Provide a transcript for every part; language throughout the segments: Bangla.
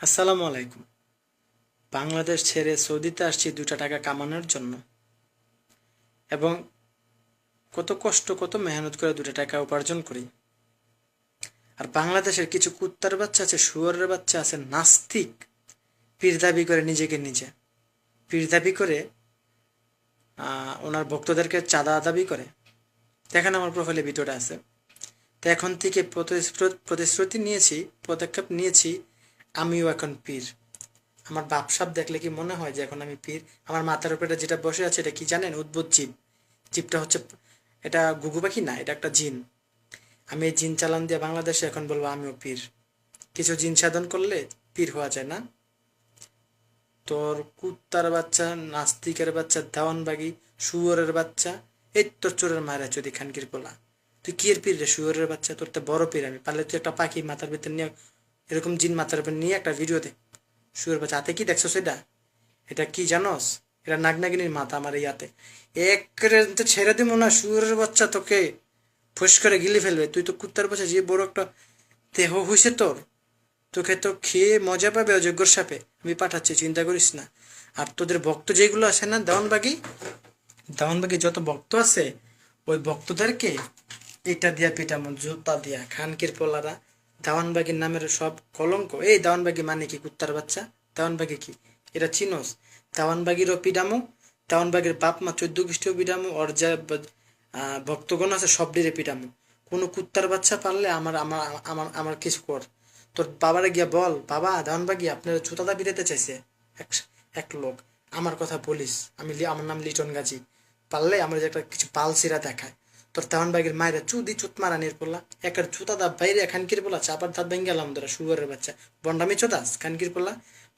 আসসালামু আলাইকুম। বাংলাদেশ ছেড়ে সৌদিতে আসছি 2টা টাকা কামানোর জন্য, এবং কত কষ্ট কত মেহনত করে 2টা টাকা উপার্জন করি। আর বাংলাদেশের কিছু কুত্তার বাচ্চা আছে, শুয়োরের বাচ্চা আছে, নাস্তিক, পীর দাবি করে নিজেকে নিজে, পীর দাবি করে ওনার ভক্তদেরকে চাঁদা দাবি করে। দেখেন আমার প্রোফাইলে ভিডিওটা আছে। তো এখন থেকে প্রতিশ্রুতি নিয়েছি, পদক্ষেপ নিয়েছি, আমিও এখন পীর। আমার বাপসাপ দেখলে কি মনে হয় যে এখন আমি পীর? আমার মাথার উপরে যেটা বসে আছে এটা কি জানেন? উদ্ভুত জীব। জীবটা হচ্ছে, এটা ঘুঘু পাখি না, এটা একটা জিন। আমি এই জিন চালান দিয়ে বাংলাদেশে এখন বলবো আমিও পীর। কিছু জিন সাধন করলে পীর হওয়া যায় না? তোর কুত্তার বাচ্চা, নাস্তিকের বাচ্চা, দেওয়ানবাগি, শুয়োরের বাচ্চা, এই তোর চোরের মায়েরা যদি খানকির পোলা, তুই কি এর পীর রে? শুয়োরের বাচ্চা, তোর তো বড় পীর আমি। পারলে তুই একটা পাখি মাথার ভিতর নিয়ে, এরকম জিন মাথার উপর নিয়ে একটা ভিডিও দে। শুয়োর বাচ্চা হাতে কি দেখছো সেটা? এটা কি জানোস? এটা নাগনাগিনীর মাথা আমার ইয়াতে। এক তো ছেড়ে দিব না, শুয়োরের বাচ্চা তোকে ফুস করে গিলে ফেলবে। তুই তো কুত্তার বাচ্চা, যে বড় একটা দেহ হইছে তোর, তোকে তো খেয়ে মজা পাবে অযোগ্যর সাপে। আমি পাঠাচ্ছি, চিন্তা করিস না। আর তোদের ভক্ত যেগুলো আছে না, দেওয়ানবাগি, দেওয়ানবাগি যত ভক্ত আছে, ওই ভক্তদেরকে এটা দিয়া পিটামো, জুতা দিয়া। খানকির পোলারা, দেওয়ানবাগির নামের সব কলঙ্ক। এই দেওয়ানবাগি মানে কি? কুত্তার বাচ্চা। দেওয়ানবাগি কি এটা চিনোস? দেওয়ানবাগিরও পিডামো, দেওয়ানবাগির বাপ মা 14 গোষ্ঠীও পিডামো, ওর যা ভক্তগণ আছে সব ডিরে পিডামো। কোনো কুত্তার বাচ্চা পারলে আমার আমার আমার আমার কিছু কর। তোর বাবারে গিয়া বল, বাবা দেওয়ানবাগি আপনার জুতাটা বিরাতে চাইছে এক এক লোক। আমার কথা বলিস, আমার নাম লিটন গাজী। পারলে আমার যে একটা কিছু পালসিরা দেখায়। তোর দেওয়ানবাগির মায়েরা চুদি চুত মারানির পোলা, একের চুতা দা বাইরে খানকির পোলা, চাপার দাঁত ভেঙে গেলাম ধরা। শুয়ারের বাচ্চা বন্ডামি চোদাস খানকির পোলা,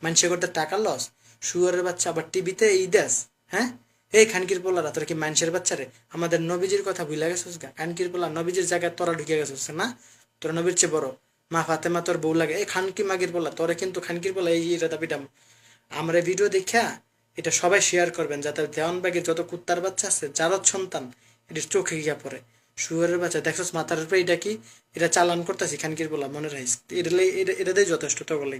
মানুষে করতে টাকা লস। শুয়ারের বাচ্চা আবার টিভিতে এই দেশ। হ্যাঁ, এই খানকির পোলারা, তোর কি মানুষের বাচ্চারে? আমাদের নবীজির কথা ভুলে গেছিস গা? খানকির পোলা, নবীজির জায়গায় তোরা ঢুকে গেছিস না? তোর নবীর চেয়ে বড় মা ফাতেমা তোর বউ লাগে। এই খানকি মাগির পোলা, তোরে কিন্তু খানকির পোলা এই দাবিটাম। আমরা ভিডিও দেখা এটা সবাই শেয়ার করবেন, যাতে দেওয়ানবাগির যত কুত্তার বাচ্চা আছে, যারত সন্তান, এটির চোখে গিয়া পড়ে। শুয়ারের বাচ্চা দেখছস মাথার উপরে এটা কি? এটা চালান করতেছি খানকির পোলা, মনে রাখিস। এটাতেই যথেষ্ট তো বলে।